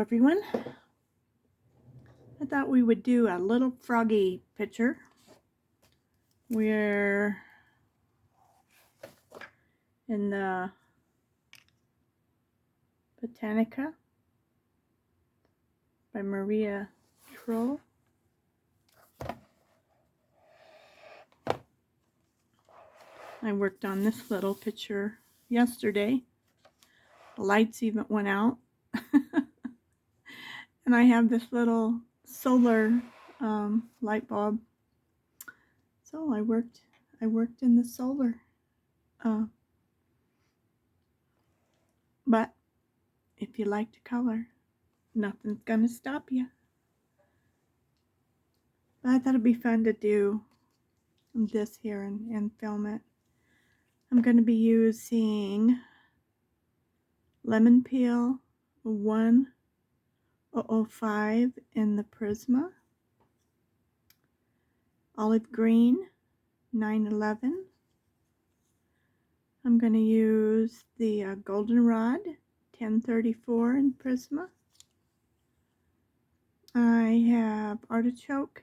everyone. I thought we would do a little froggy picture. We're in the Botanica by Maria Trolle. I worked on this little picture yesterday. The lights even went out. And I have this little solar light bulb. So I worked in the solar. But if you like to color, nothing's gonna stop you. But I thought it'd be fun to do this here and film it. I'm going to be using lemon peel 1005 in the Prisma, olive green 911. I'm going to use the goldenrod 1034 in Prisma. I have artichoke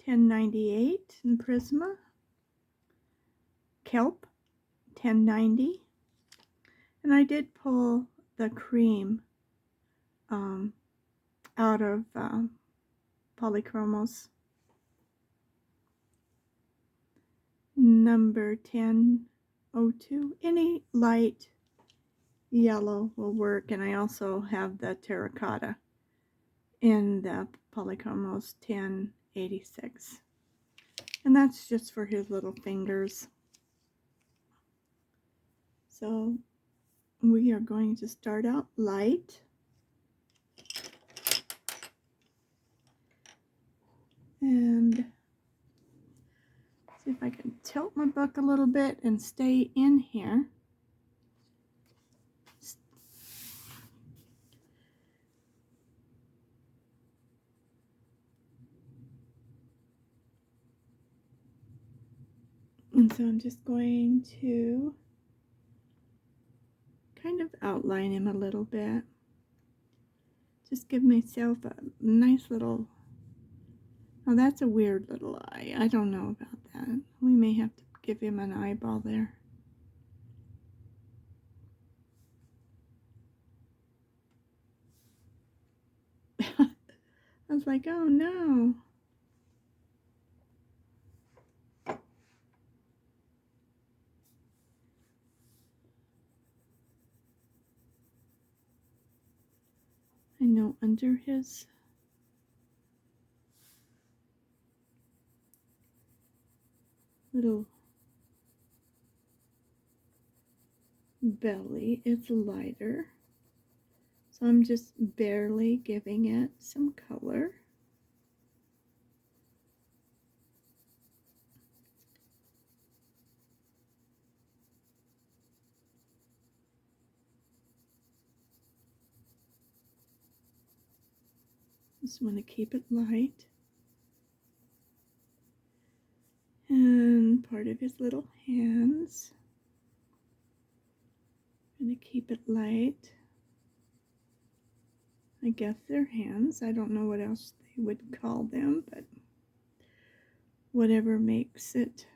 1098 in Prisma, kelp 1090, and I did pull the cream out of Polychromos number 1002. Any light yellow will work, and I also have the terracotta in the Polychromos 1086, and that's just for his little fingers. So we are going to start out light. And see if I can tilt my book a little bit and stay in here. And so I'm just going to kind of outline him a little bit. Just give myself a nice little, oh, that's a weird little eye. I don't know about that. We may have to give him an eyeball there. I was like, oh no. I know under his little belly it's lighter, so I'm just barely giving it some color. Just want to keep it light. And part of his little hands, I'm going to keep it light. I guess they're hands. I don't know what else they would call them, but whatever makes it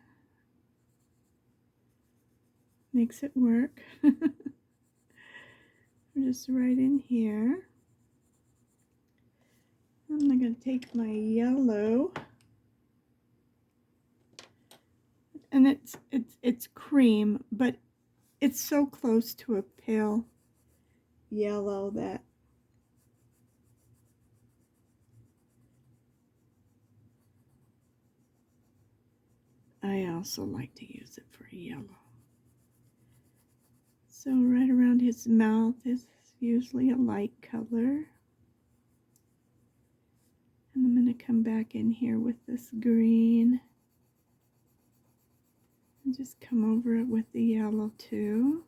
work. Just right in here. I'm going to take my yellow, and it's cream, but it's so close to a pale yellow that I also like to use it for yellow. So right around his mouth is usually a light color. And I'm going to come back in here with this green. And just come over it with the yellow too.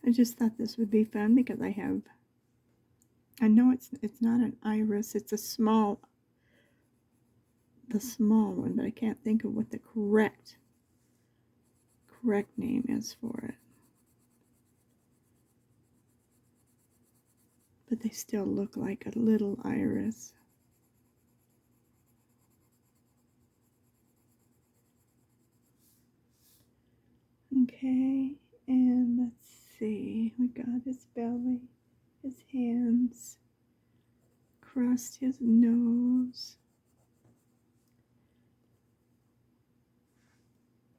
I just thought this would be fun because I know it's not an iris, it's the small one, but I can't think of what the correct name is for it. But they still look like a little iris. Okay, and let's see. We got his belly, his hands, crossed his nose.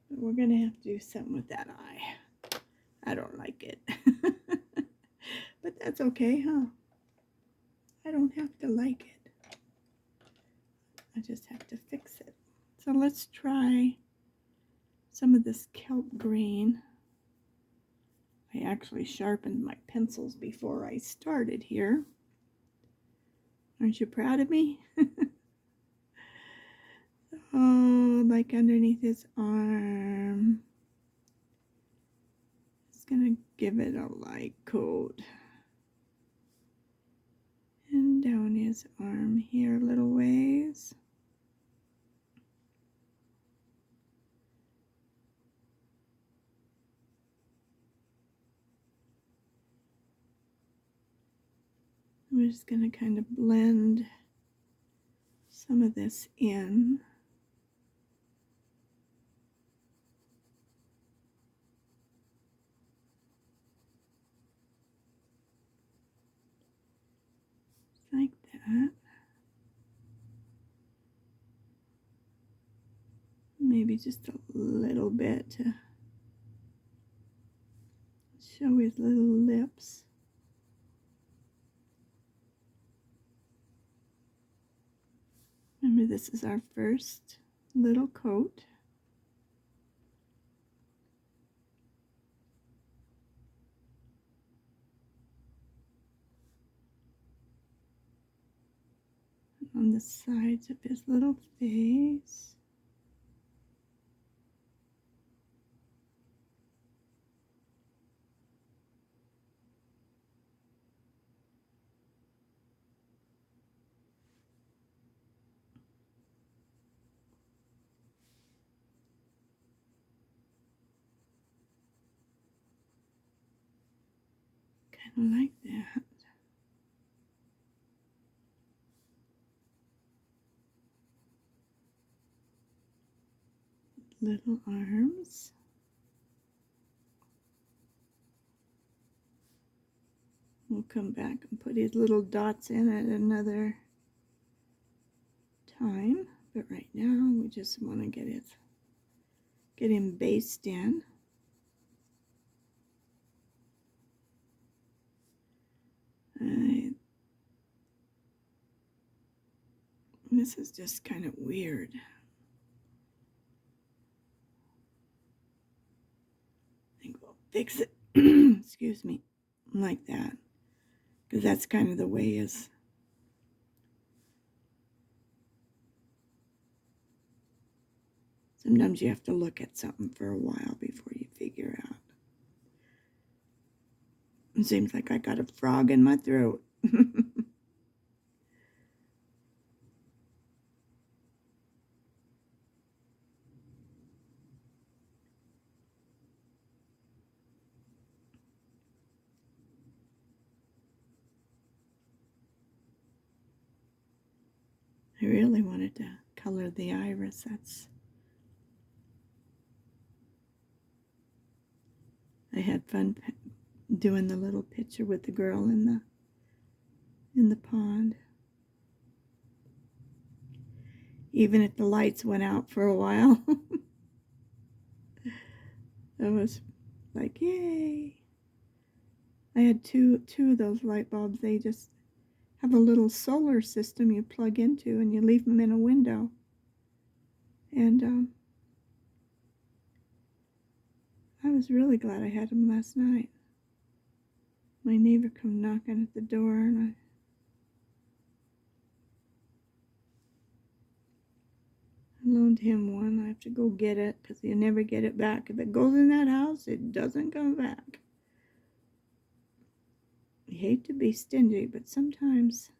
But we're going to have to do something with that eye. I don't like it. But that's okay, huh? I don't have to like it. I just have to fix it. So let's try some of this kelp green. I actually sharpened my pencils before I started here. Aren't you proud of me? Oh, like underneath his arm. Just gonna give it a light coat. And down his arm here a little ways. We're just going to kind of blend some of this in. Like that. Maybe just a little bit to show his little lips. Remember, this is our first little coat. On the sides of his little face. Kind of like that. Little arms. We'll come back and put his little dots in at another time. But right now we just want to get him based in. This is just kind of weird. I think we'll fix it. Excuse me. Like that. Because that's kind of the way is. Sometimes you have to look at something for a while before you figure out. It seems like I got a frog in my throat. I really wanted to color the iris. I had fun doing the little picture with the girl in the pond. Even if the lights went out for a while. I was like, yay. I had two of those light bulbs. They just have a little solar system you plug into and you leave them in a window. And I was really glad I had them last night. My neighbor come knocking at the door and I loaned him one. I have to go get it because you never get it back. If it goes in that house, it doesn't come back. hate to be stingy, but sometimes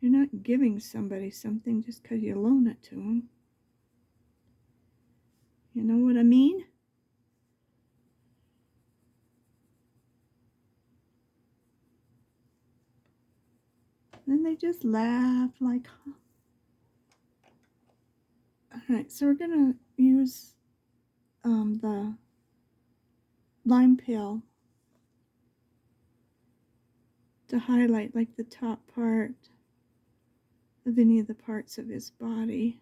you're not giving somebody something just because you loan it to them. You know what I mean? Then they just laugh like, huh. Alright, so we're going to use the lime peel to highlight like the top part of any of the parts of his body.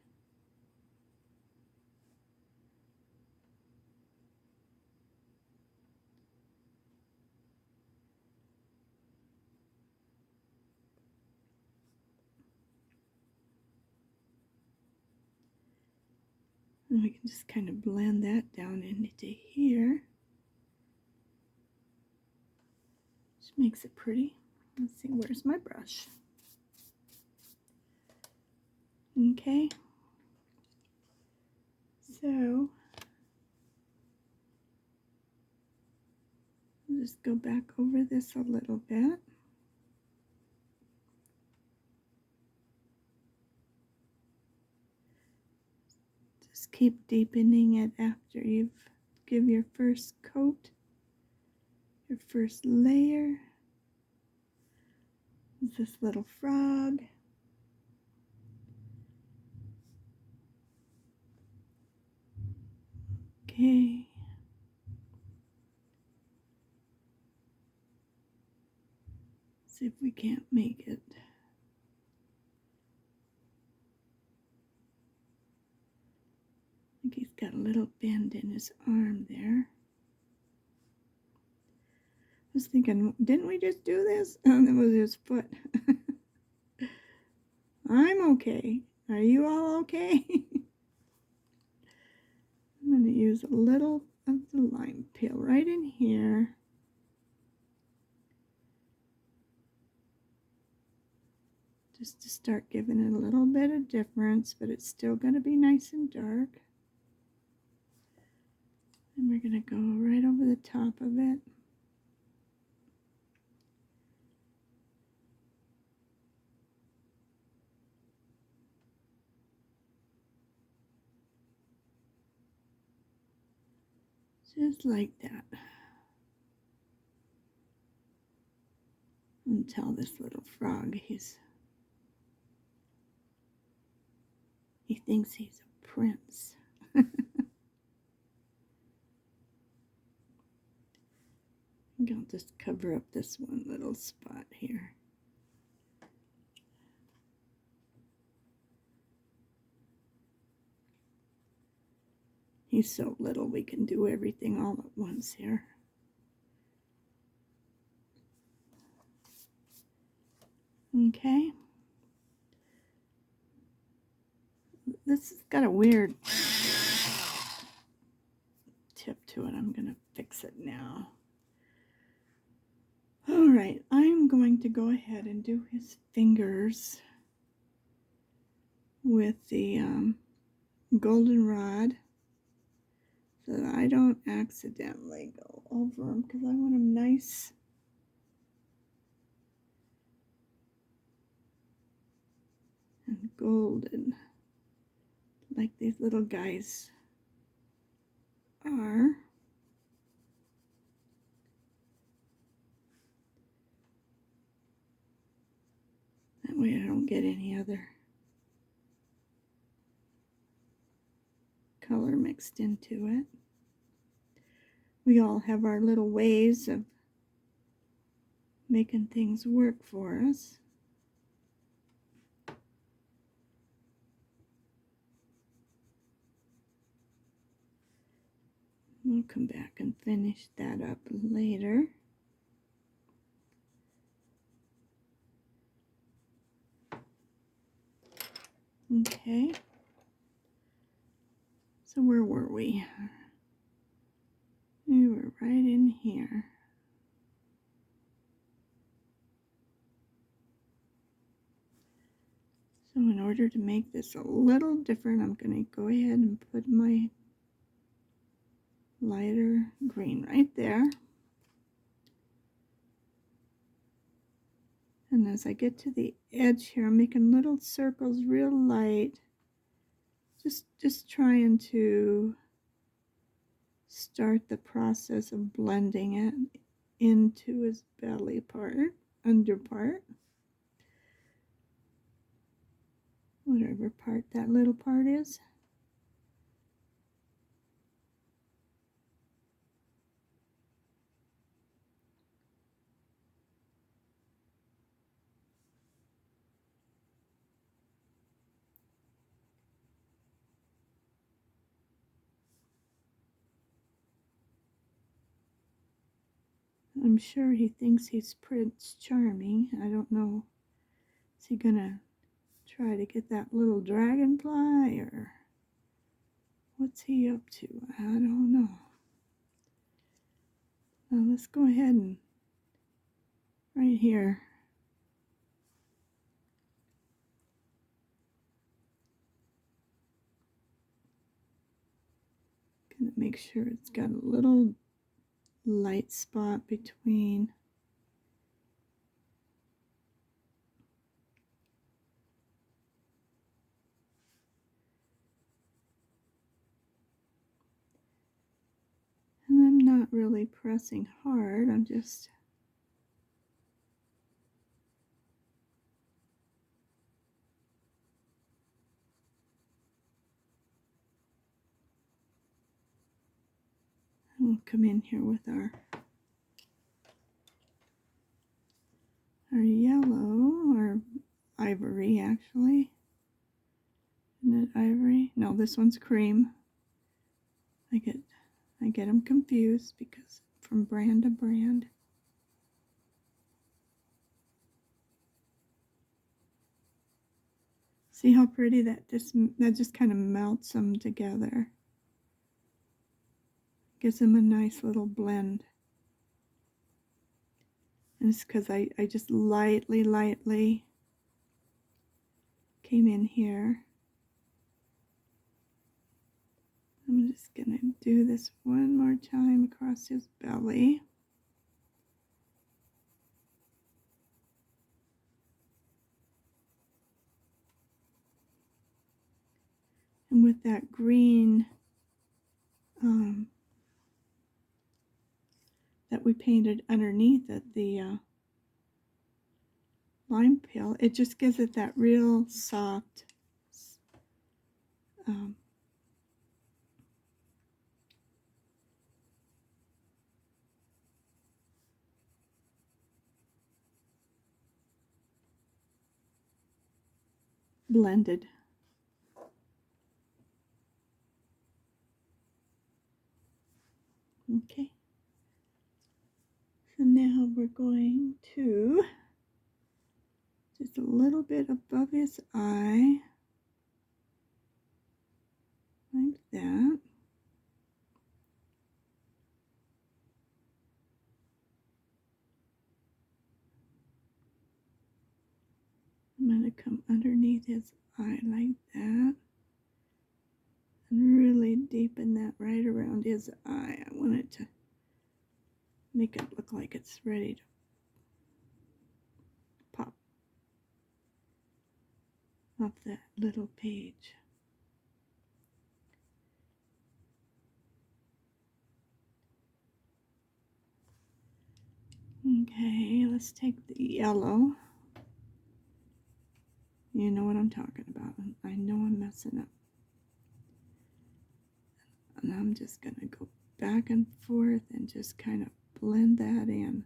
And we can just kind of blend that down into here. Which makes it pretty. Let's see, where's my brush? Okay. So, I'll just go back over this a little bit. Just keep deepening it after you've give your first coat, your first layer. This little frog. Okay. See if we can't make it. I think he's got a little bend in his arm there. I was thinking, didn't we just do this? Oh, that was his foot. I'm okay. Are you all okay? I'm going to use a little of the lime peel right in here. Just to start giving it a little bit of difference, but it's still going to be nice and dark. And we're going to go right over the top of it. Just like that. And tell this little frog he thinks he's a prince. I think I'll just cover up this one little spot here. He's so little we can do everything all at once here. Okay. This has got a weird tip to it. I'm going to fix it now. Alright, I'm going to go ahead and do his fingers with the goldenrod so that I don't accidentally go over them, because I want them nice and golden like these little guys are. That way I don't get any other color mixed into it. We all have our little ways of making things work for us. We'll come back and finish that up later. Okay. So where were we? We were right in here. So in order to make this a little different, I'm going to go ahead and put my lighter green right there. And as I get to the edge here, I'm making little circles real light. Just trying to start the process of blending it into his belly part, under part. Whatever part that little part is. I'm sure he thinks he's Prince Charming. I don't know. Is he gonna try to get that little dragonfly, or what's he up to? I don't know. Now let's go ahead and right here. Gonna make sure it's got a little light spot between. And I'm not really pressing hard, I'm just we'll come in here with our yellow, or ivory actually. Isn't it ivory? No, this one's cream. I get them confused because from brand to brand. See how pretty that just kind of melts them together. Gives them a nice little blend. And it's because I just lightly came in here. I'm just gonna do this one more time across his belly. And with that green that we painted underneath it, the lime peel, it just gives it that real soft blended. Okay. So now we're going to just a little bit above his eye, like that. I'm going to come underneath his eye like that. And really deepen that right around his eye. I want it to make it look like it's ready to pop off that little page. Okay, let's take the yellow. You know what I'm talking about. I know I'm messing up. And I'm just going to go back and forth and just kind of blend that in.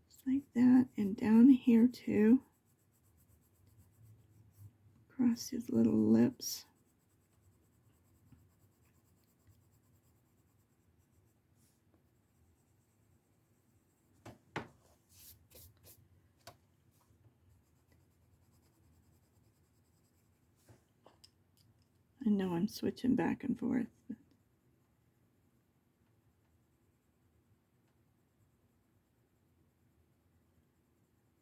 Just like that. And down here too. Across his little lips. I know I'm switching back and forth.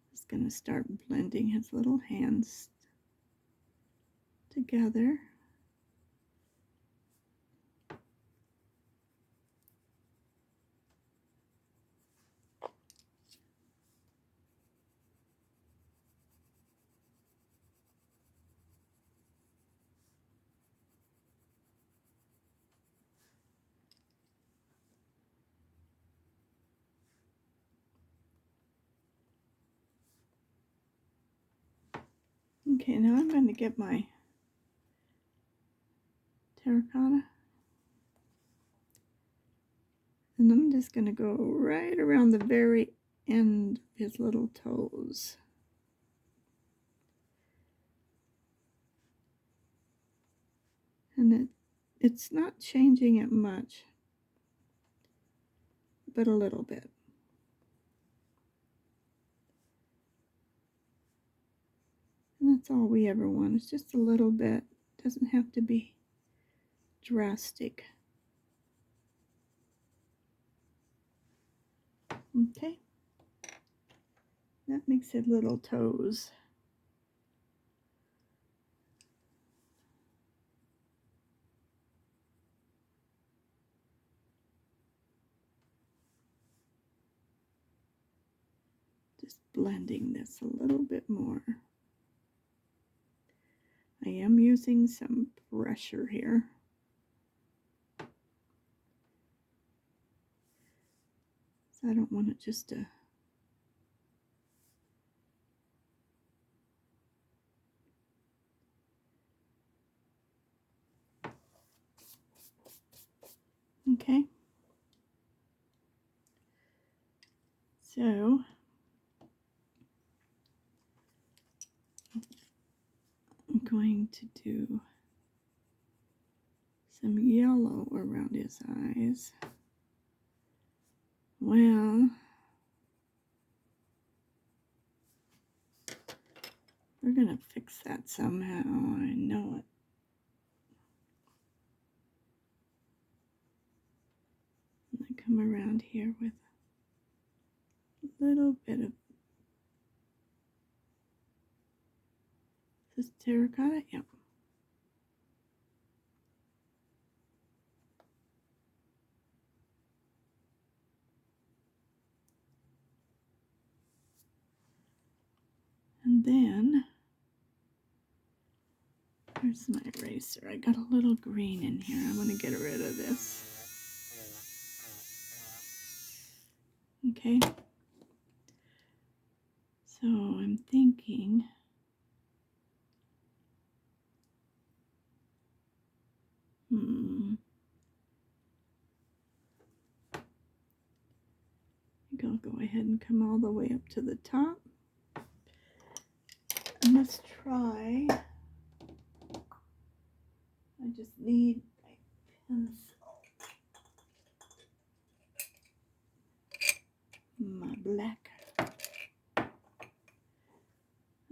Just going to start blending his little hands together. Okay, now I'm going to get my terracotta. And I'm just going to go right around the very end of his little toes. And it's not changing it much, but a little bit. And that's all we ever want. It's just a little bit. It doesn't have to be drastic. Okay. That makes it little toes. Just blending this a little bit more. I am using some pressure here. So I don't want it just to okay. So I'm going to do some yellow around his eyes. Well, we're going to fix that somehow. I know it. And I come around here with a little bit of this terracotta. Yep. And then, where's my eraser? I got a little green in here. I want to get rid of this. Okay. So I'm thinking, I think I'll go ahead and come all the way up to the top. And let's try. I just need my pencil. My black.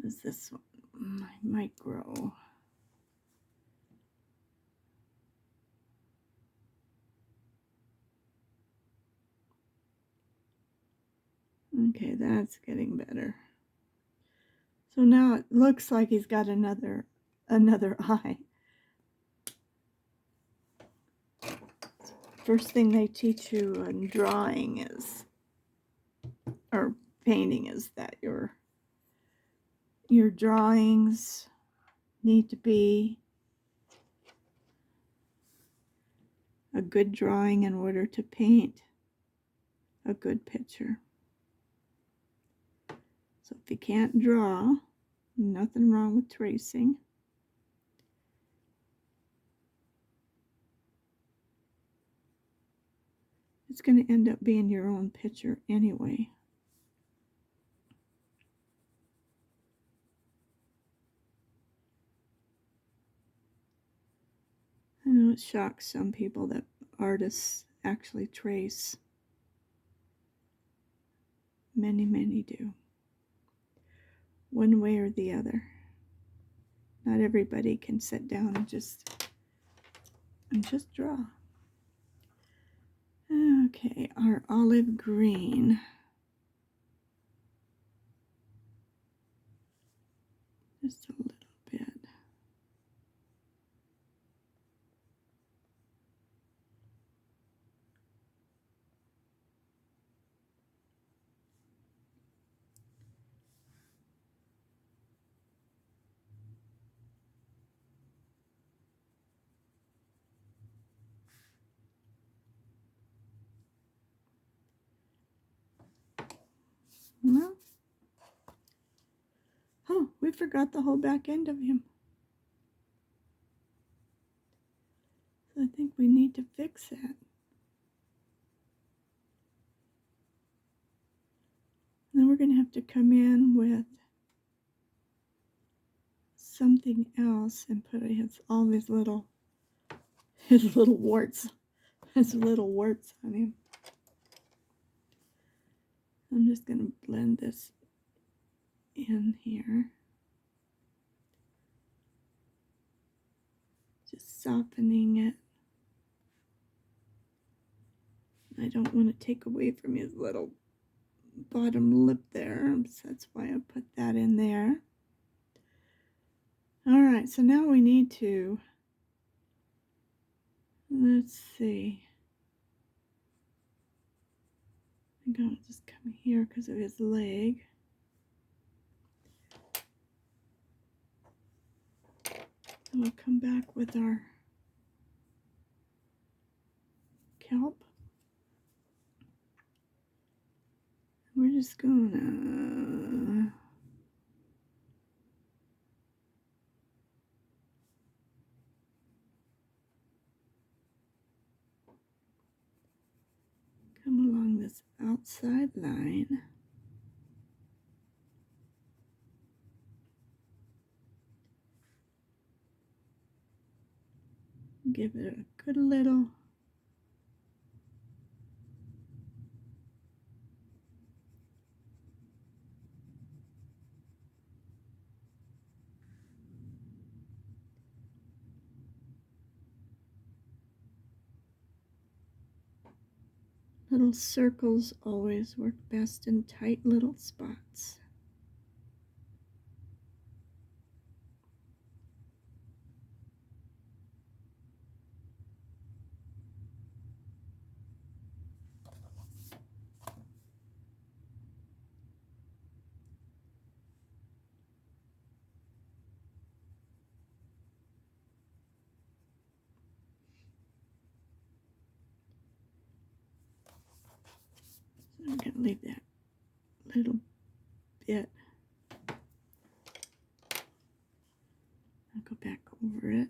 Is this one? My micro. Okay, that's getting better. So now it looks like he's got another eye. First thing they teach you in drawing is, or painting, is that your drawings need to be a good drawing in order to paint a good picture. So if you can't draw, nothing wrong with tracing. It's going to end up being your own picture anyway. I know it shocks some people that artists actually trace. Many, many do. One way or the other. Not everybody can sit down and just draw. Okay, our olive green. Just a little bit. Well, oh, we've forgot the whole back end of him. So I think we need to fix that. And then we're going to have to come in with something else and put all his little warts, his little warts on him. I'm just going to blend this in here. Just softening it. I don't want to take away from his little bottom lip there, so that's why I put that in there. All right, so now we need to, let's see. I think I'll just come here because of his leg. And we'll come back with our kelp. We're just gonna come along this outside line. Give it a good little little circles always work best in tight little spots. So I'm going to leave that little bit. I'll go back over it.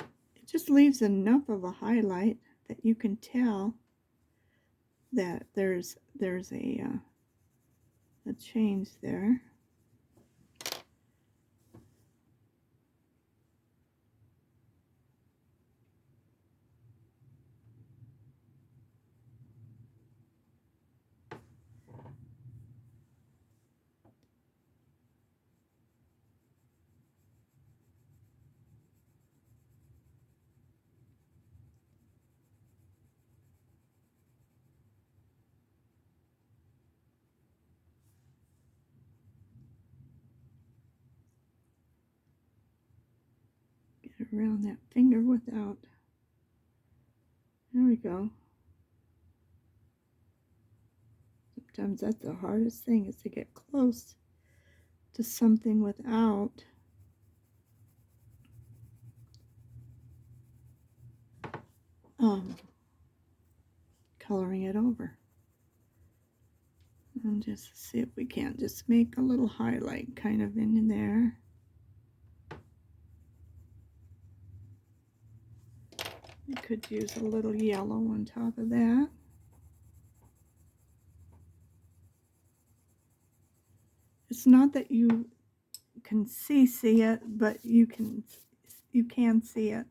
It just leaves enough of a highlight that you can tell that there's a change there. Get around that finger without. There we go. Sometimes that's the hardest thing, is to get close to something without coloring it over. And just see if we can't just make a little highlight kind of in there. We could use a little yellow on top of that. It's not that you can see it, but you can see it.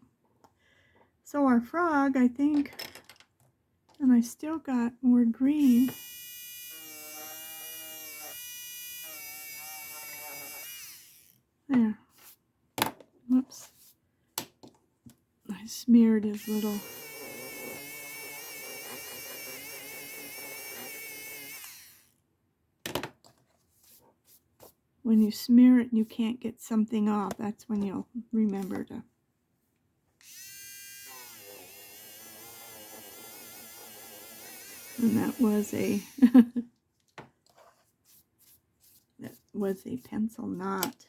So our frog, I think, and I still got more green. There. Whoops. I smeared his little. When you smear it and you can't get something off, that's when you'll remember to. And that was a pencil knot.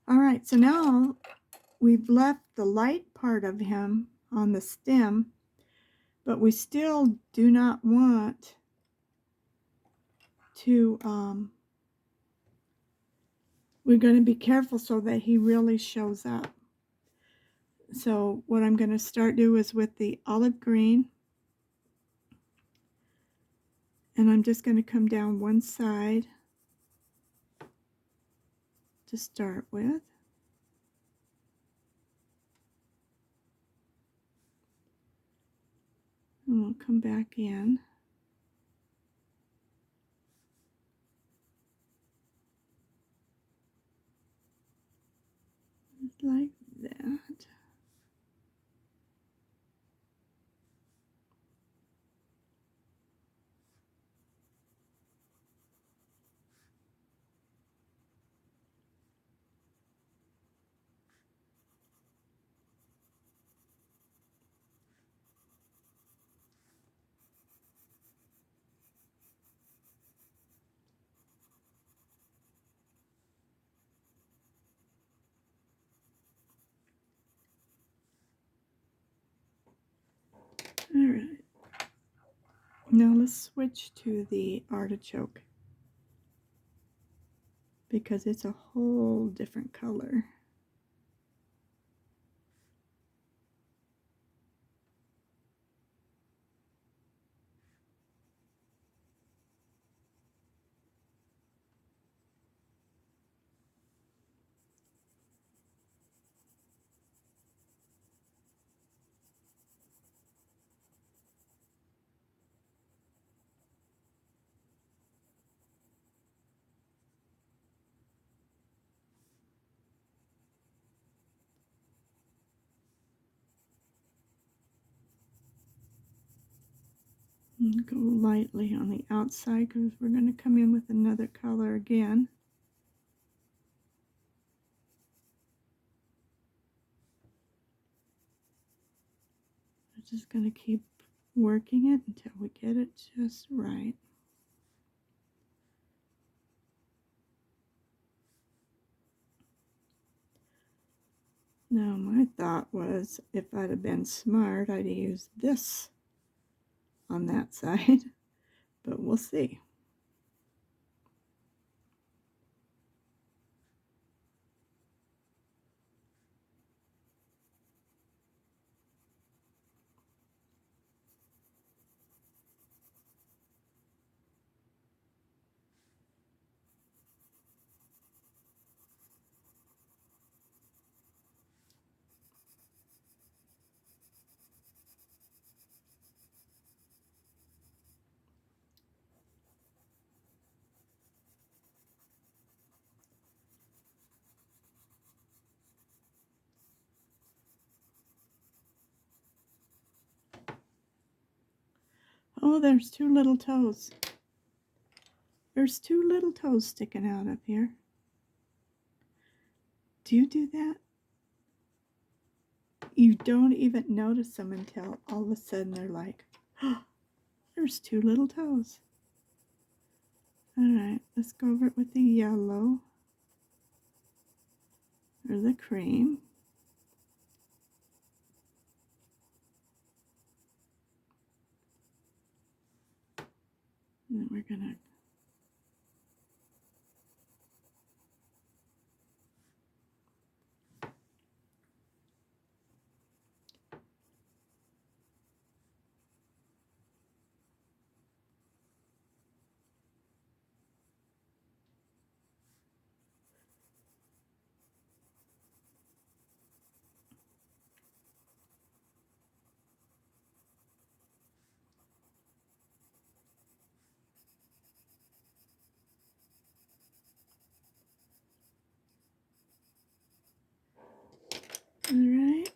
All right, so now we've left the light part of him on the stem, but we still do not want to, we're going to be careful so that he really shows up. So what I'm going to start do is with the olive green, and I'm just going to come down one side to start with. And we'll come back in. Like that. All right. Now let's switch to the artichoke because it's a whole different color. And go lightly on the outside because we're going to come in with another color again. We're just going to keep working it until we get it just right. Now my thought was if I'd have been smart, I'd have used this on that side, but we'll see. Oh, there's two little toes. There's two little toes sticking out up here. Do you do that? You don't even notice them until all of a sudden they're like, oh, there's two little toes. All right, let's go over it with the yellow or the cream. And then we're gonna all right.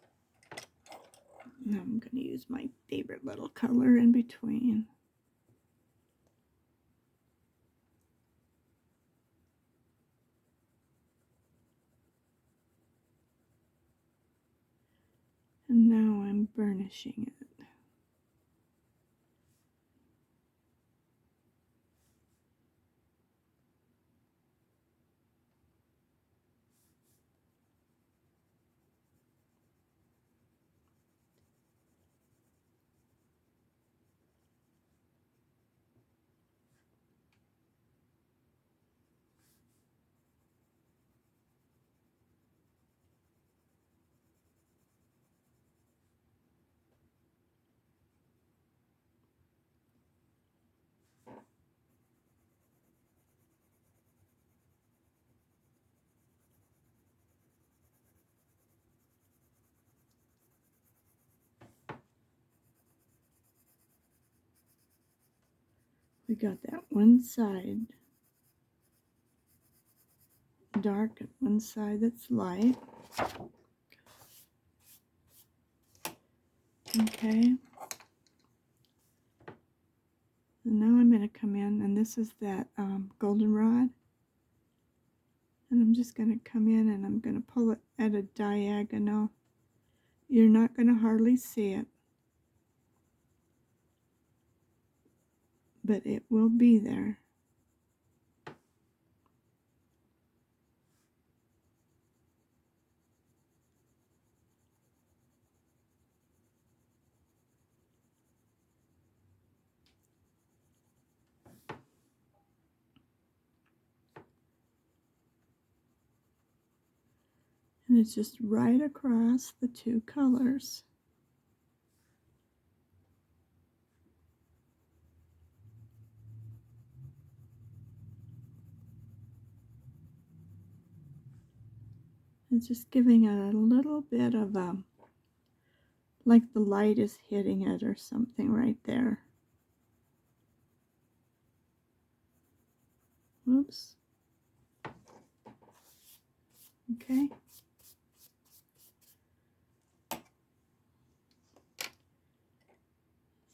Now I'm going to use my favorite little color in between. And now I'm burnishing it. We got that one side dark and one side that's light. Okay. And now I'm going to come in, and this is that goldenrod. And I'm just going to come in and I'm going to pull it at a diagonal. You're not going to hardly see it, but it will be there. And it's just right across the two colors. It's just giving it a little bit of like the light is hitting it or something right there. Oops. Okay.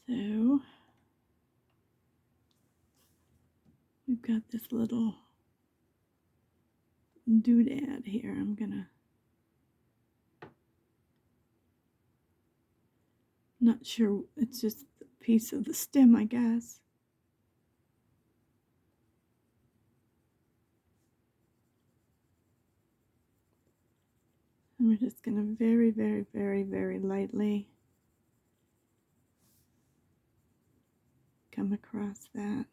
So we've got this little doodad here. I'm gonna, not sure, it's just a piece of the stem, I guess. And we're just gonna very, very, very, very lightly come across that.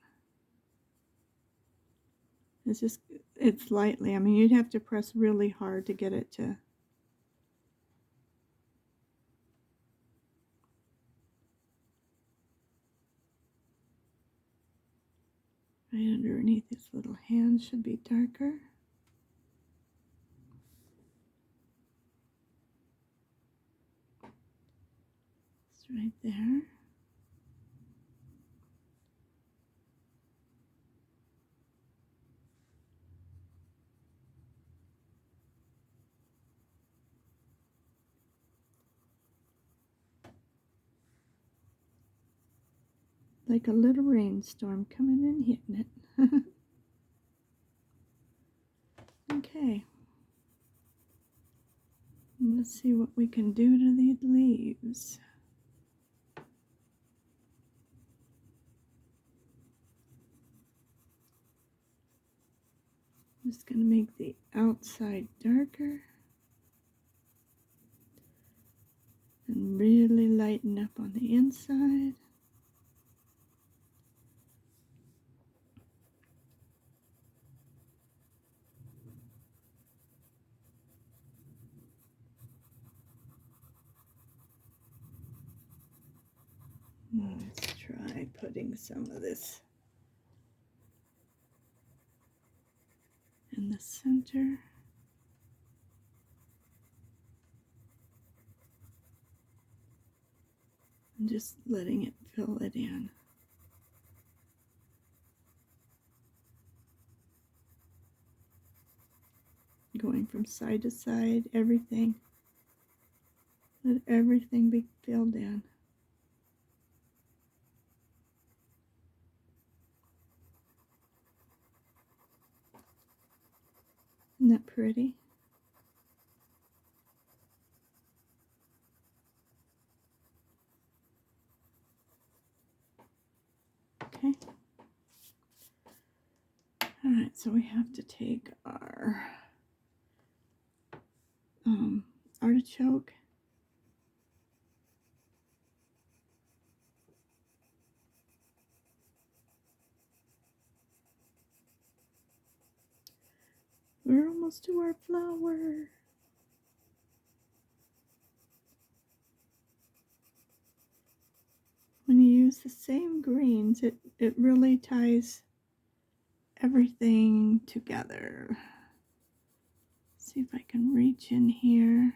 It's just, it's lightly. I mean, you'd have to press really hard to get it to. Right underneath his little hand should be darker. It's right there. Like a little rainstorm coming and hitting it. Okay. Let's see what we can do to these leaves. I'm just going to make the outside darker and really lighten up on the inside. Let's try putting some of this in the center. And just letting it fill it in. Going from side to side, everything. Let everything be filled in. Isn't that pretty? Okay. Alright, so we have to take our artichoke. We're almost to our flower. When you use the same greens, it really ties everything together. See if I can reach in here.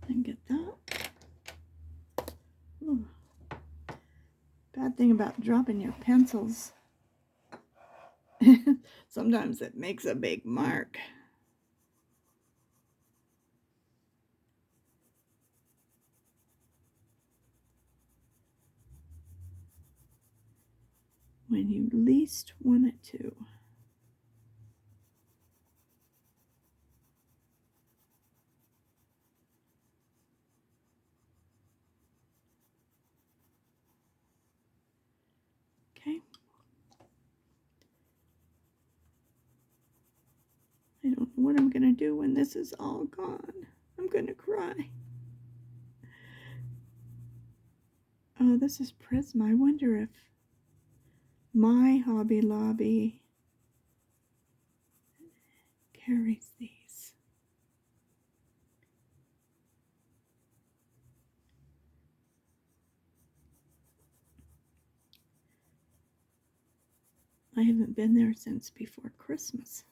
And get that. Ooh. Bad thing about dropping your pencils. Sometimes it makes a big mark. When you least want it to. Okay. I don't know what I'm going to do when this is all gone. I'm going to cry. Oh, this is Prisma. I wonder if my Hobby Lobby carries these. I haven't been there since before Christmas.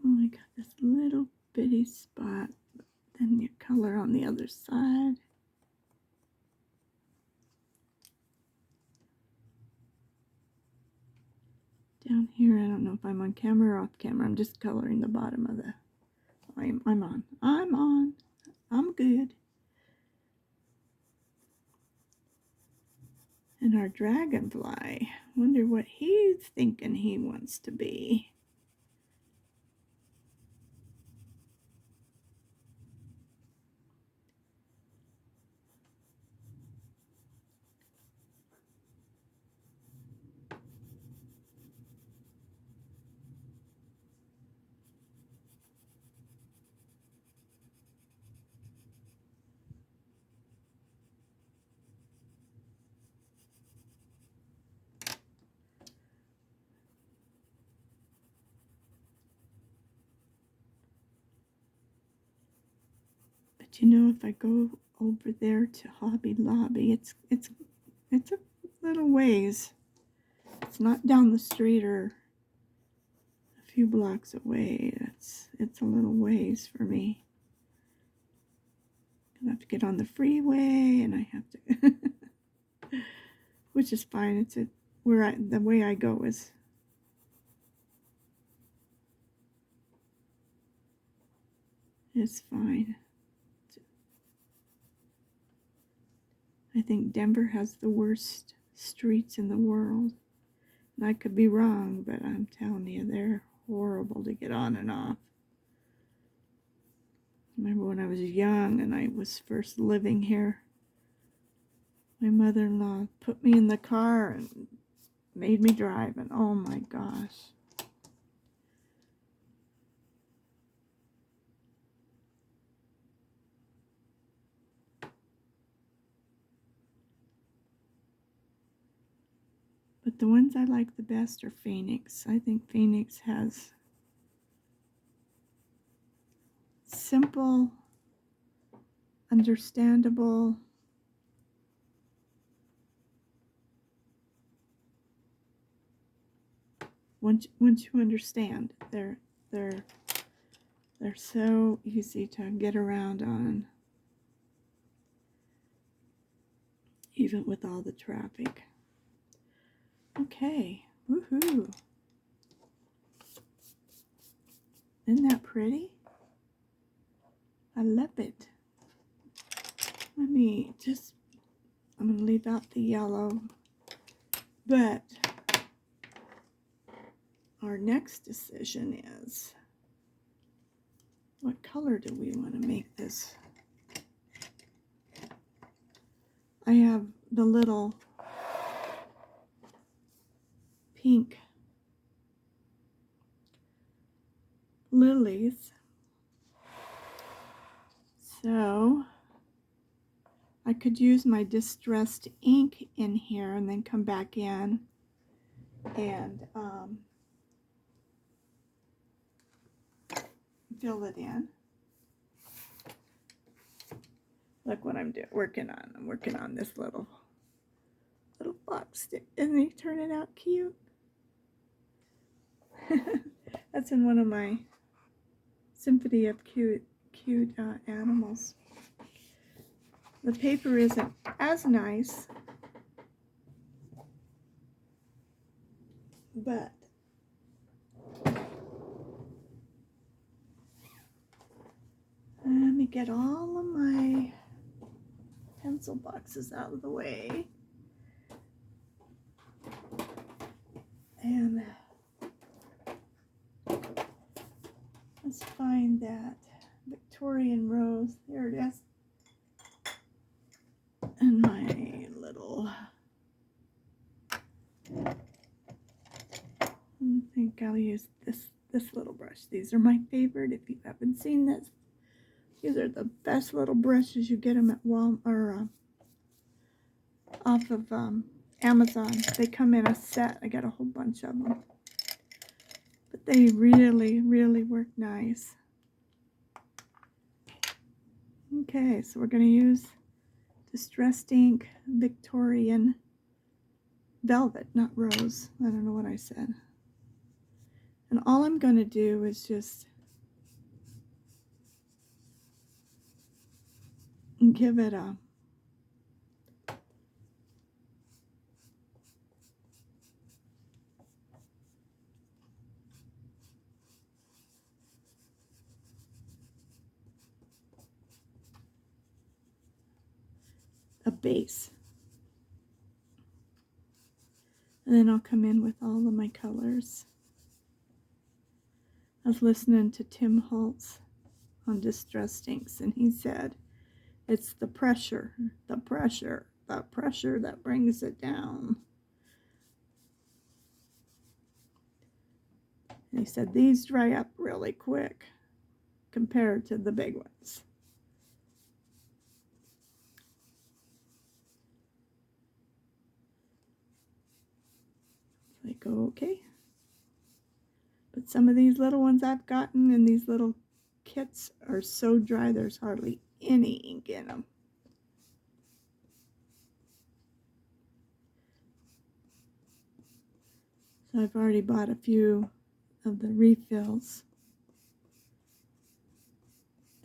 Oh, I got this little bitty spot. Then your color on the other side. Down here, I don't know if I'm on camera or off camera. I'm just coloring the bottom of the... I'm on. I'm on. I'm good. And our Dragonfly. Wonder what he's thinking he wants to be. But you know, if I go over there to Hobby Lobby, it's a little ways. It's not down the street or a few blocks away. It's a little ways for me. I have to get on the freeway, and I have to, which is fine. It's the way I go is. It's fine. I think Denver has the worst streets in the world. And I could be wrong, but I'm telling you, they're horrible to get on and off. I remember when I was young and I was first living here, my mother-in-law put me in the car and made me drive, and oh my gosh. But the ones I like the best are Phoenix. I think Phoenix has simple, understandable, once you understand, they're so easy to get around on, even with all the traffic. Okay, woohoo! Isn't that pretty? I love it. I'm going to leave out the yellow, but our next decision is, what color do we want to make this? I have the little pink lilies, so I could use my distressed ink in here and then come back in and fill it in. Look what I'm working on. I'm working on this little box. Isn't he turning out cute? That's in one of my symphony of cute animals. The paper isn't as nice, but let me get all of my pencil boxes out of the way. And let's find that Victorian rose. There it is. And my little, I think I'll use this little brush. These are my favorite. If you haven't seen this, these are the best little brushes. You get them at Walmart or off of Amazon. They come in a set. I got a whole bunch of them. But they really, really work nice. Okay, so we're going to use Distressed Ink Victorian Velvet, not Rose. I don't know what I said. And all I'm going to do is just give it a base. And then I'll come in with all of my colors. I was listening to Tim Holtz on Distressed Inks, and he said, it's the pressure that brings it down. And he said, these dry up really quick compared to the big ones. I go, okay. But some of these little ones I've gotten in these little kits are so dry there's hardly any ink in them. So I've already bought a few of the refills.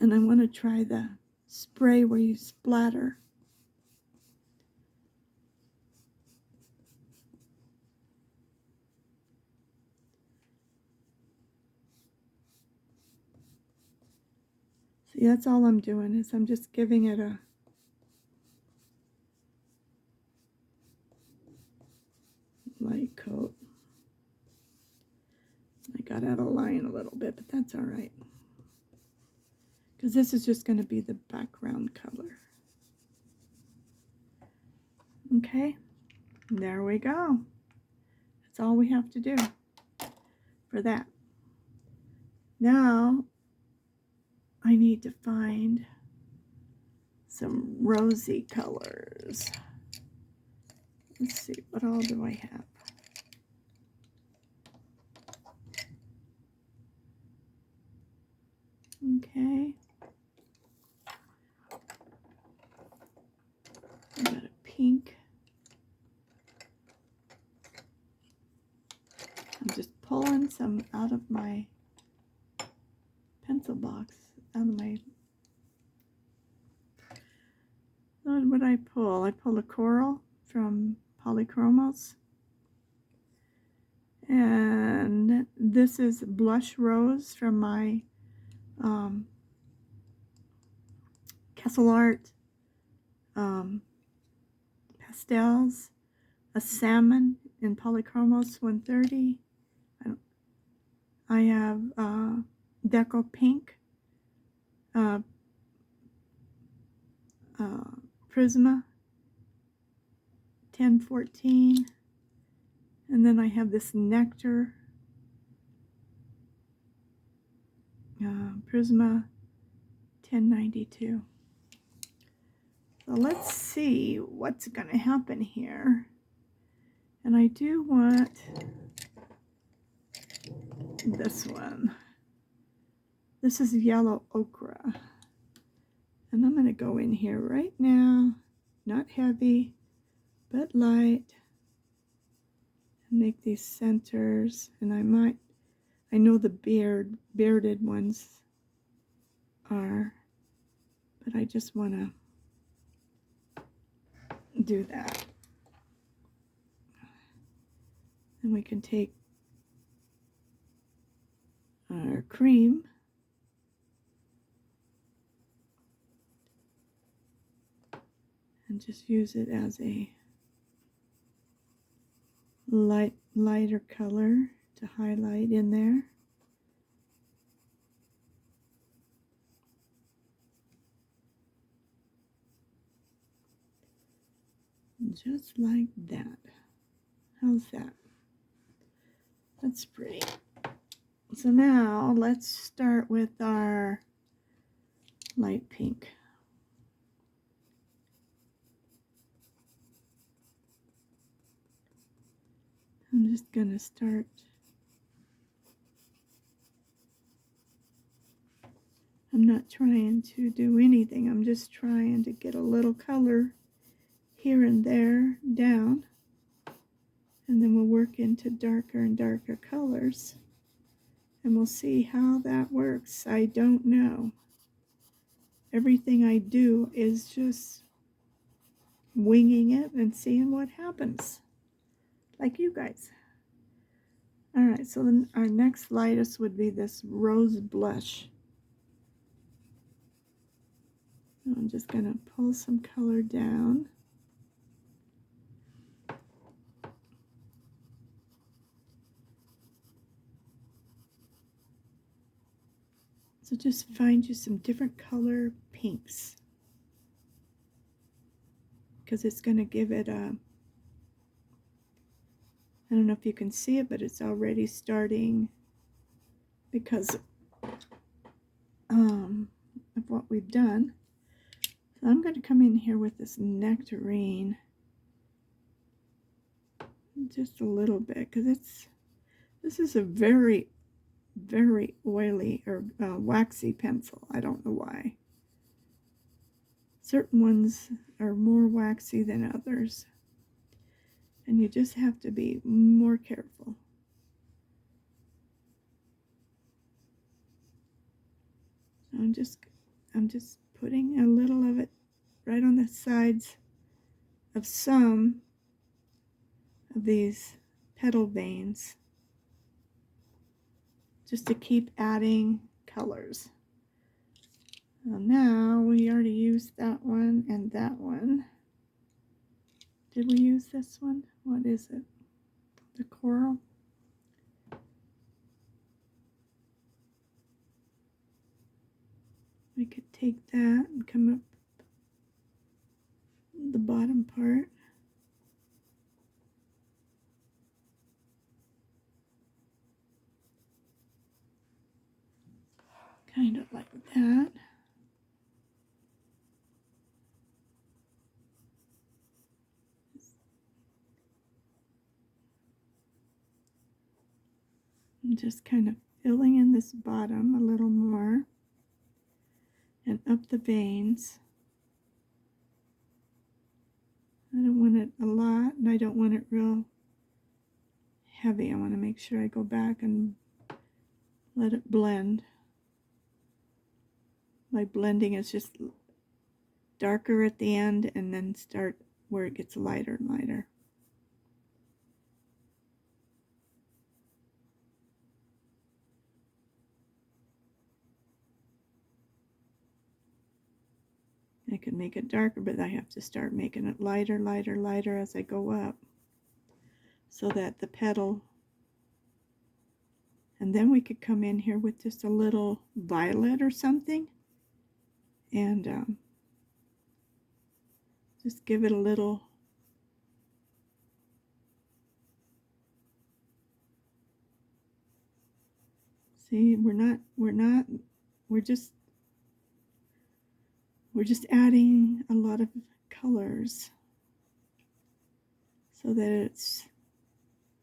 And I want to try the spray where you splatter. See, that's all I'm doing is I'm just giving it a light coat. I got out of line a little bit, but that's all right. Because this is just going to be the background color. Okay, there we go. That's all we have to do for that. Now, I need to find some rosy colors. Let's see, what all do I have? Okay. I got a pink. I'm just pulling some out of my pencil box, out of my, what would I pull? I pulled a coral from Polychromos. And this is Blush Rose from my Castle Art pastels, a salmon in Polychromos 130. I have Deco Pink, Prisma 1014, and then I have this Nectar Prisma 1092. So let's see what's going to happen here. And I do want this one. This is Yellow Ochre. And I'm going to go in here right now, not heavy, but light, and make these centers. And I know the bearded ones are, but I just want to do that. And we can take our cream and just use it as a lighter color to highlight in there. Just like that. How's that? That's pretty. So now let's start with our light pink. I'm just going to start. I'm not trying to do anything. I'm just trying to get a little color here and there down. And then we'll work into darker and darker colors. And we'll see how that works. I don't know. Everything I do is just winging it and seeing what happens. Like you guys. Alright, so then our next lightest would be this rose blush. I'm just going to pull some color down. So just find you some different color pinks, because it's going to give it a, I don't know if you can see it, but it's already starting because of what we've done. So I'm going to come in here with this nectarine just a little bit, because this is a very oily or waxy pencil. I don't know why. Certain ones are more waxy than others, and you just have to be more careful. I'm just putting a little of it right on the sides of some of these petal veins, just to keep adding colors. Now we already used that one and that one. Did we use this one? What is it? The coral? We could take that and come up the bottom part. Kind of like that. I'm just kind of filling in this bottom a little more and up the veins. I don't want it a lot, and I don't want it real heavy. I want to make sure I go back and let it blend. My blending is just darker at the end and then start where it gets lighter and lighter. I could make it darker, but I have to start making it lighter, lighter, lighter as I go up, so that the petal, and then we could come in here with just a little violet or something, and just give it a little see, we're just adding a lot of colors so that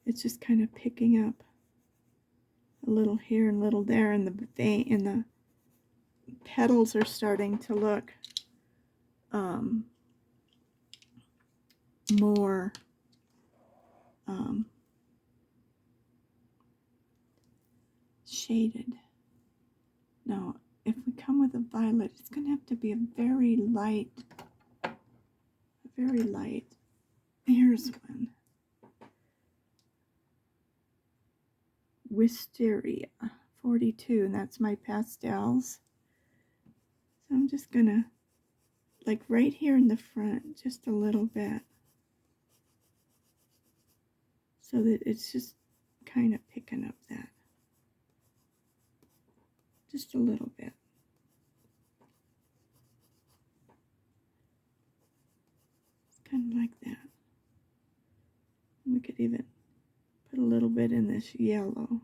it's just kind of picking up a little here and a little there, and the petals are starting to look more shaded. Now, if we come with a violet, it's going to have to be a very light. Here's one. Wisteria 42, and that's my pastels. So I'm just going to, like right here in the front, just a little bit. So that it's just kind of picking up that. Just a little bit. It's kind of like that. We could even put a little bit in this yellow.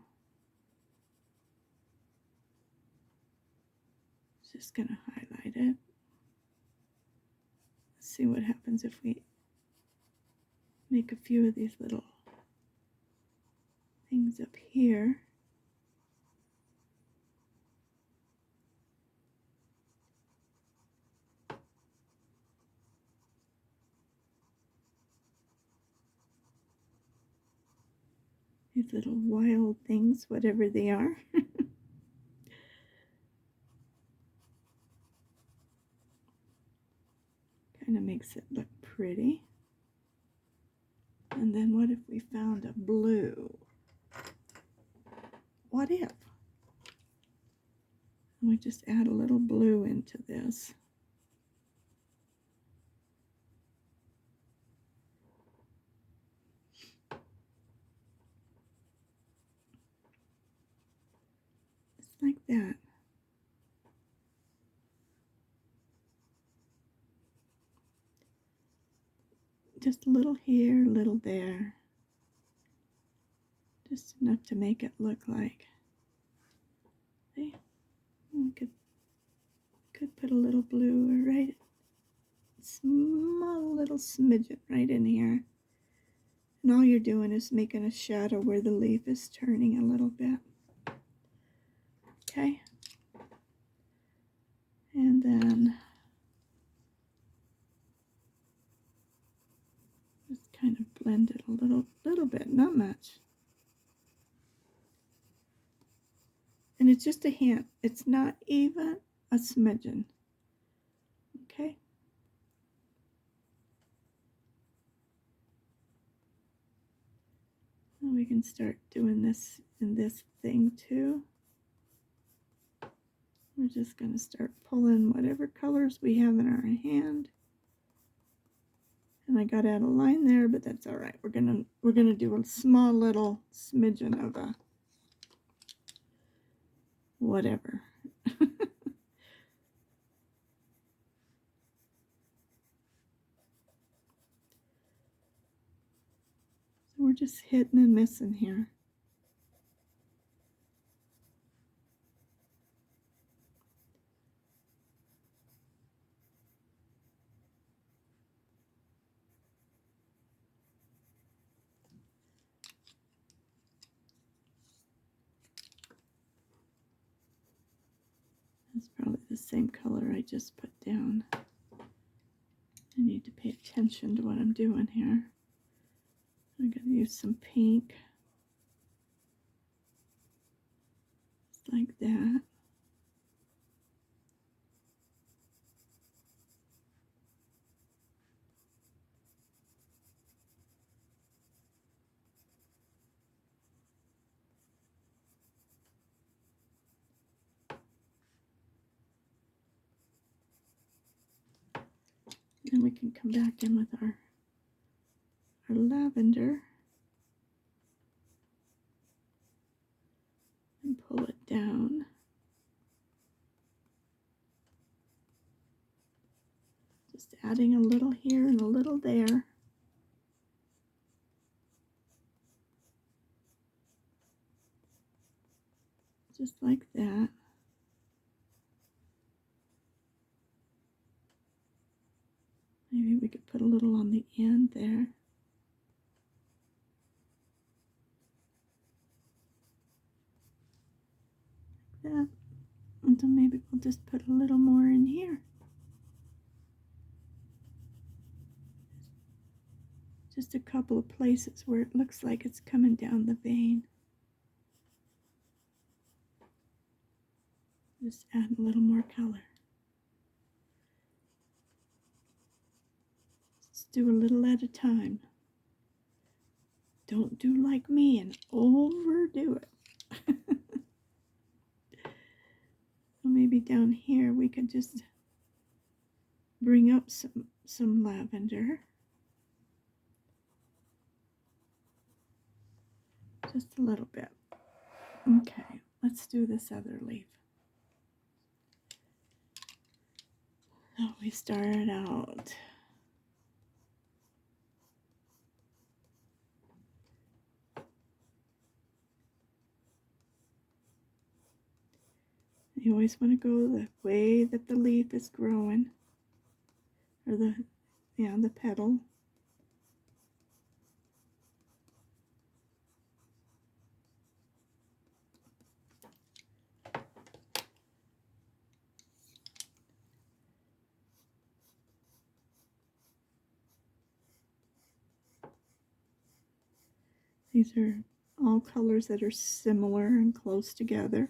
Just going to highlight it. Let's see what happens if we make a few of these little things up here. These little wild things, whatever they are. Kind of makes it look pretty. And then what if we found a blue? What if? And we just add a little blue into this. Just like that. Just a little here, a little there. Just enough to make it look like. See? We could put a little blue right, small little smidgen right in here. And all you're doing is making a shadow where the leaf is turning a little bit. Okay? And then just kind of blend it a little bit, not much. And it's just a hint. It's not even a smidgen. Okay? And we can start doing this in this thing too. We're just going to start pulling whatever colors we have in our hand. And I got out a line there, but that's all right. We're gonna do a small little smidgen of a whatever. So we're just hitting and missing here. That's probably the same color I just put down. I need to pay attention to what I'm doing here. I'm going to use some pink. Just like that. Then we can come back in with our lavender and pull it down. Just adding a little here and a little there. Just like that. Maybe we could put a little on the end there. Like that. And so maybe we'll just put a little more in here. just a couple of places where it looks like it's coming down the vein. Just add a little more color. Let's do a little at a time. Don't do like me and overdo it. Maybe down here we could just bring up some lavender. Just a little bit. Okay, let's do this other leaf. So we started out you always want to go the way that the leaf is growing, or the petal. These are all colors that are similar and close together.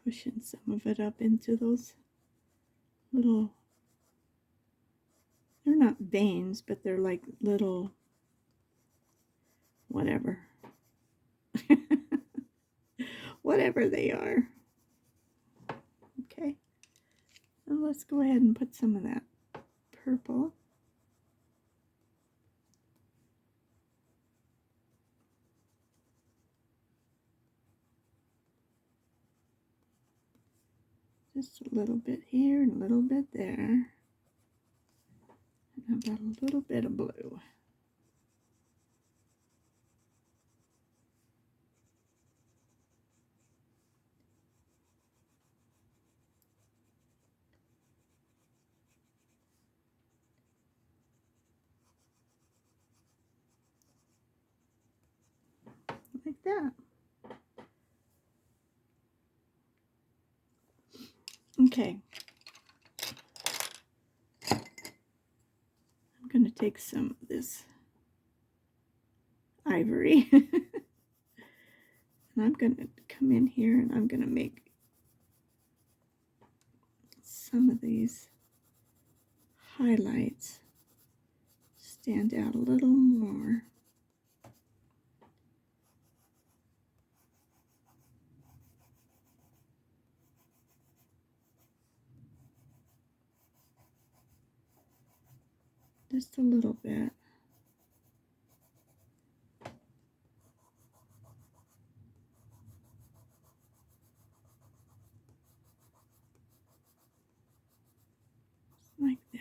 Pushing some of it up into those little, they're not veins, but they're like little, whatever. Whatever they are. Okay. Now let's go ahead and put some of that purple. Just a little bit here and a little bit there. And I've got a little bit of blue. Like that. Okay. I'm going to take some of this ivory and I'm going to come in here and I'm going to make some of these highlights stand out a little more. Just a little bit. Like that.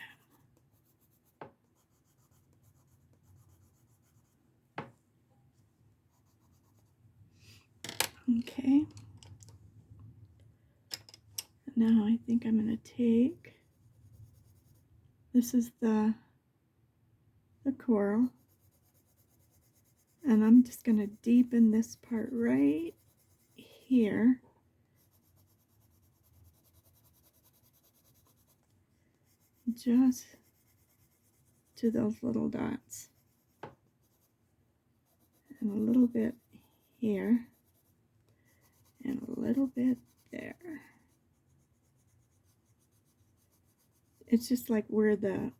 Okay. Now I think I'm going to take, this is the coral, and I'm just going to deepen this part right here. Just to those little dots. And a little bit here. And a little bit there. It's just like where the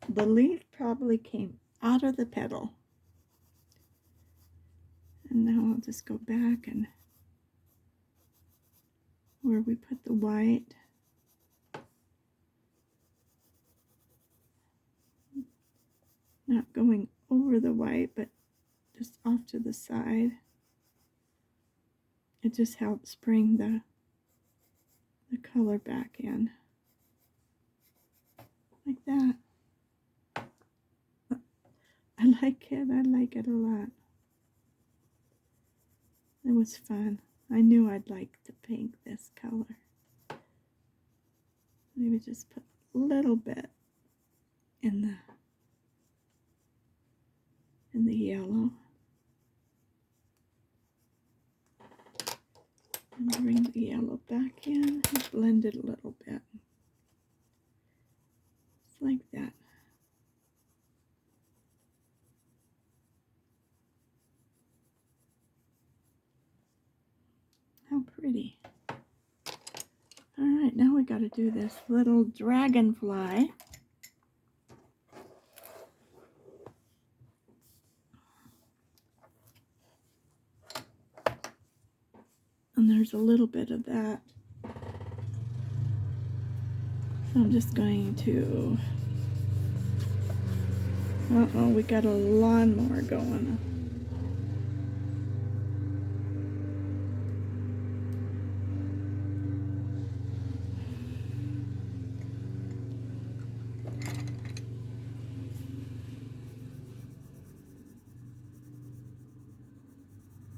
leaf probably came out of the petal. And now I'll just go back and where we put the white. Not going over the white, but just off to the side. it just helps bring the color back in. Like that. I like it a lot. It was fun. I knew I'd like to paint this color. Maybe just put a little bit in the yellow. And bring the yellow back in and blend it a little bit. Just like that. How pretty. Alright, now we got to do this little dragonfly. And there's a little bit of that. So I'm just going to... Uh-oh, we got a lawnmower going.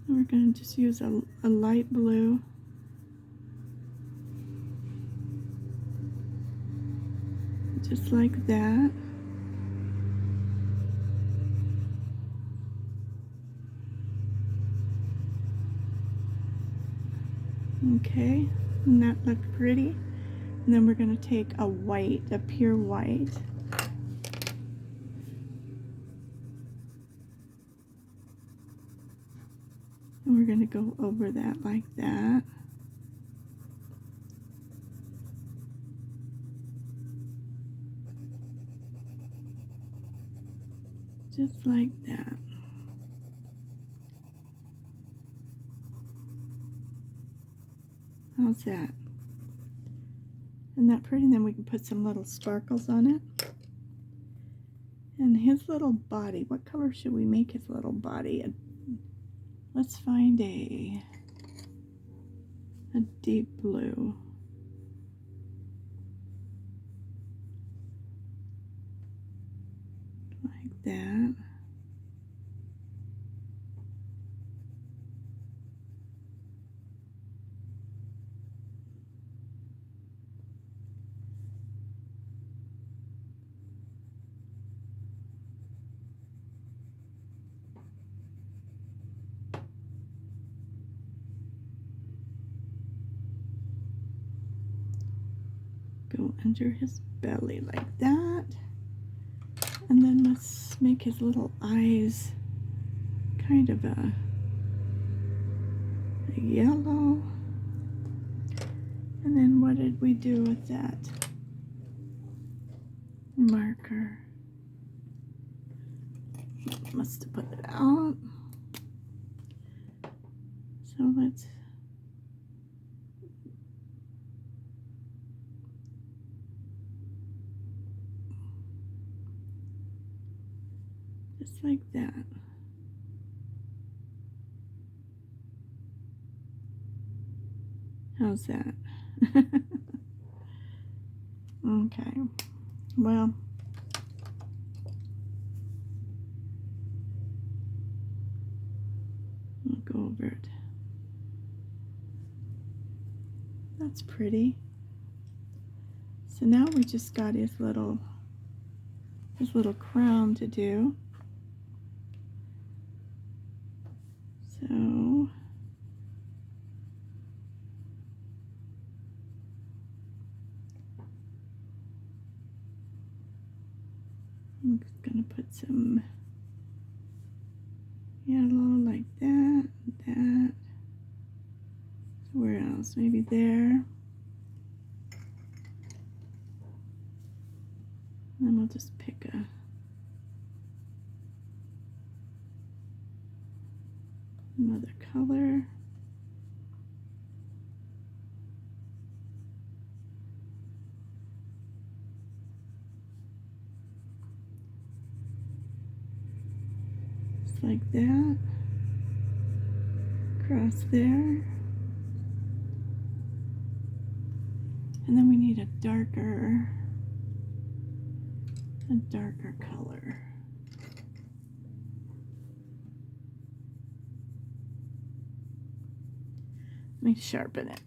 We're going to just use a light blue. Just like that. Okay, and that looked pretty. And then we're going to take a white, a pure white. And we're going to go over that like that. Just like that. How's that? Isn't that pretty? And then we can put some little sparkles on it. And his little body, what color should we make his little body? Let's find a deep blue. Like that. Go under his belly like that. And then let's make his little eyes kind of a yellow. And then what did we do with that marker? Must have put it out. So let's just like that. How's that? Okay. Well, I'll go over it. That's pretty. So now we just got his little crown to do. So I'm just gonna put some yellow like that, that. So where else? Maybe there. And then we'll just pick another color. Just like that. Across there. And then we need a darker color. Let me sharpen it.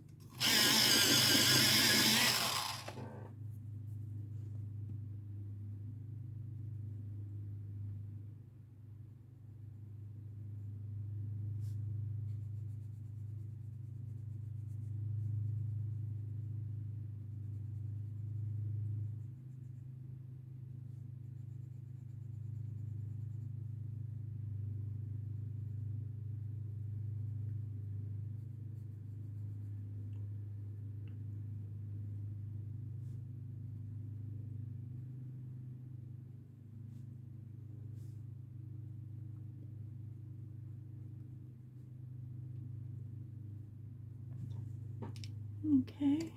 Okay.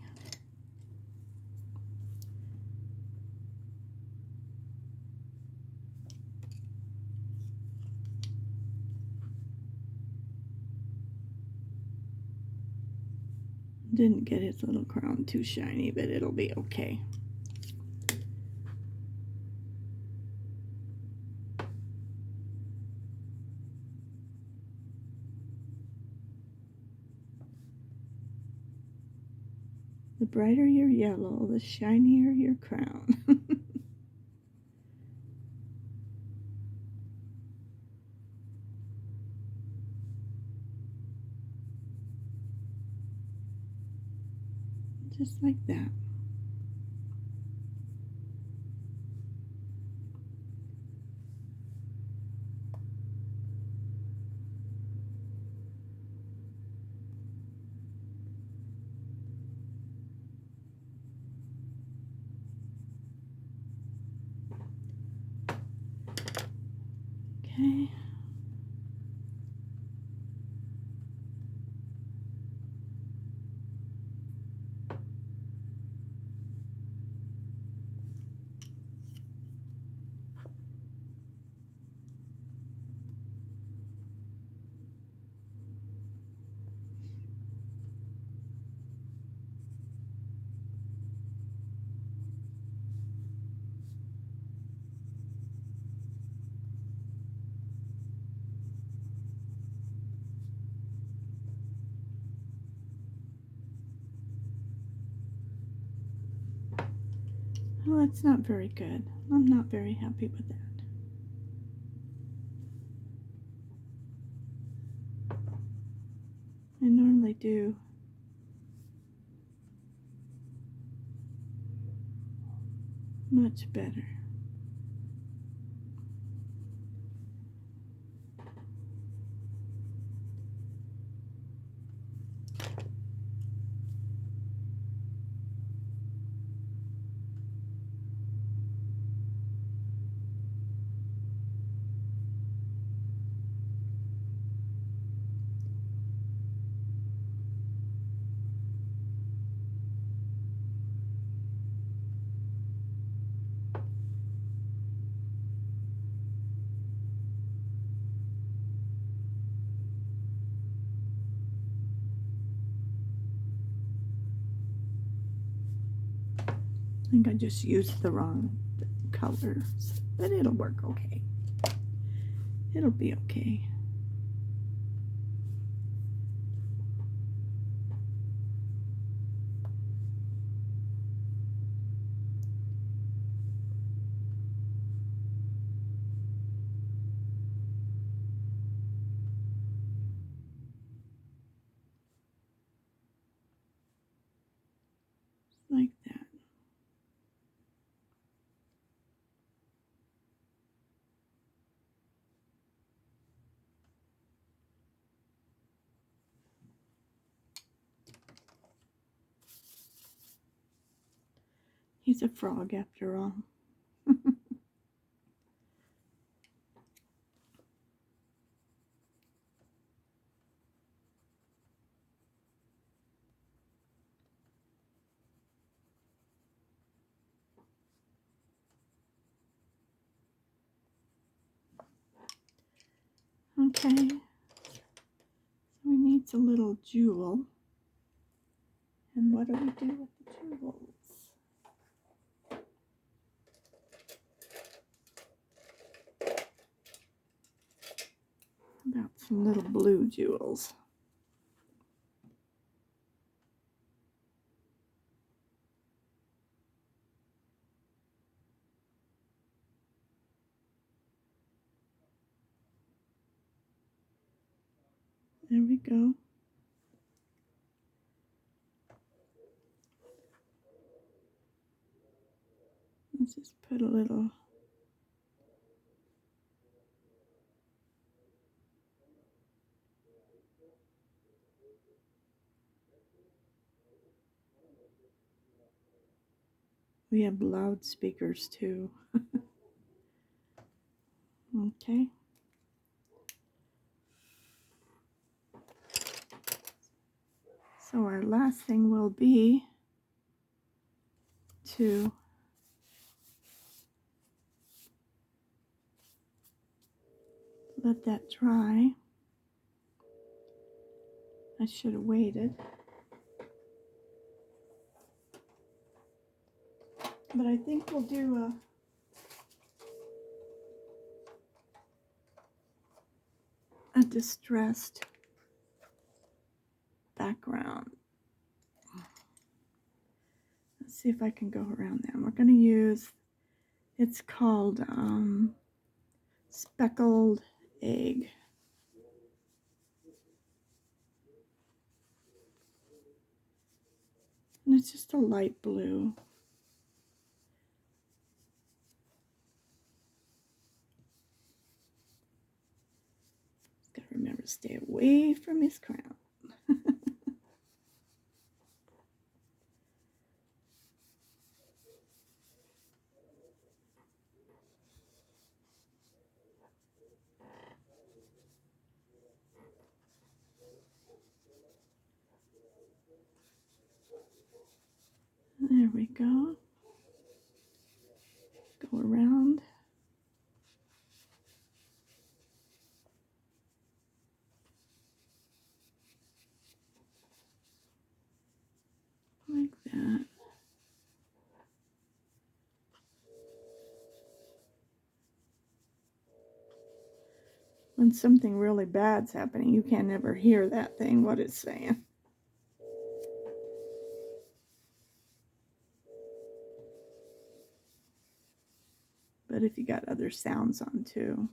Didn't get his little crown too shiny, but it'll be okay. The brighter your yellow, the shinier your crown. Just like that. Okay. Well, that's not very good. I'm not very happy with that. I normally do much better. I think I just used the wrong colors, but it'll work okay. It'll be okay. Like that. He's a frog after all. Okay, so we need a little jewel. And what do we do with the jewel? marbles. About some little blue jewels. There we go. Let's just put a little. We have loudspeakers too. Okay. So our last thing will be to let that dry. I should have waited. But I think we'll do a distressed background. Let's see if I can go around them. We're going to use, it's called Speckled Egg. And it's just a light blue. Got to remember to stay away from his crown. There we go. Go around. Like that. When something really bad's happening, you can't ever hear that thing, what it's saying. But if you got other sounds on too.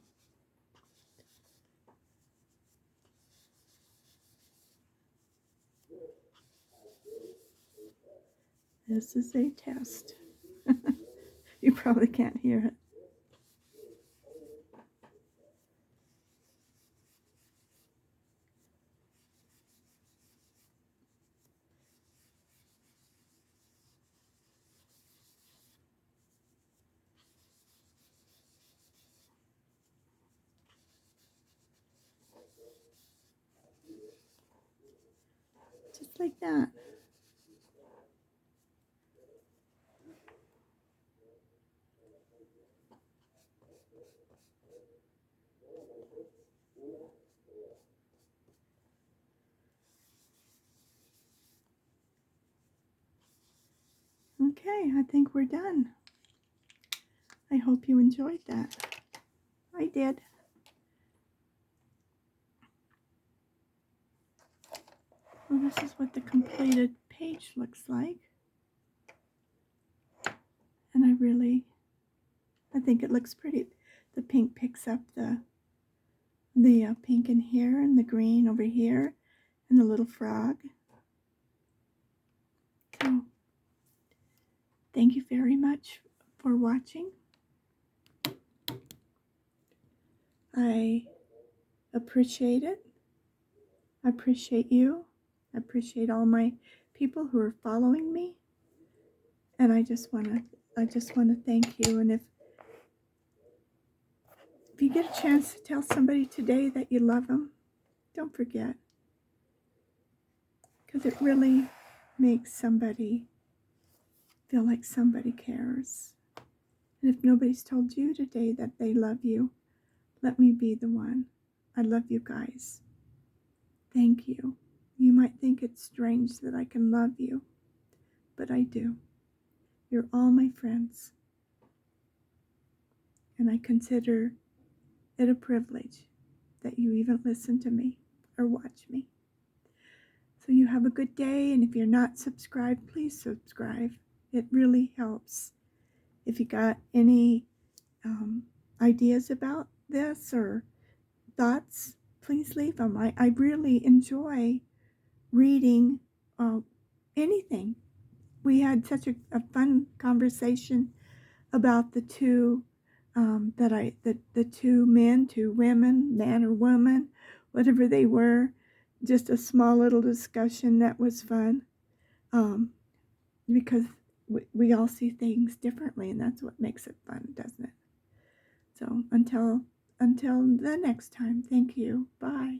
This is a test. You probably can't hear it. Just like that. Okay, I think we're done. I hope you enjoyed that. I did. Well, this is what the completed page looks like. And I think it looks pretty. The pink picks up the pink in here and the green over here and the little frog. So, thank you very much for watching. I appreciate it. I appreciate you. I appreciate all my people who are following me. And I just want to thank you. And if you get a chance to tell somebody today that you love them, don't forget. Because it really makes somebody feel like somebody cares. And if nobody's told you today that they love you, let me be the one. I love you guys. Thank you. You might think it's strange that I can love you, but I do. You're all my friends. And I consider it a privilege that you even listen to me or watch me. So you have a good day, and if you're not subscribed, please subscribe. It really helps. If you got any ideas about this or thoughts, please leave them. I really enjoy reading anything. We had such a fun conversation about the two the two men, two women, man or woman, whatever they were. Just a small little discussion that was fun, because we all see things differently, and that's what makes it fun, doesn't it? So until the next time, thank you. Bye.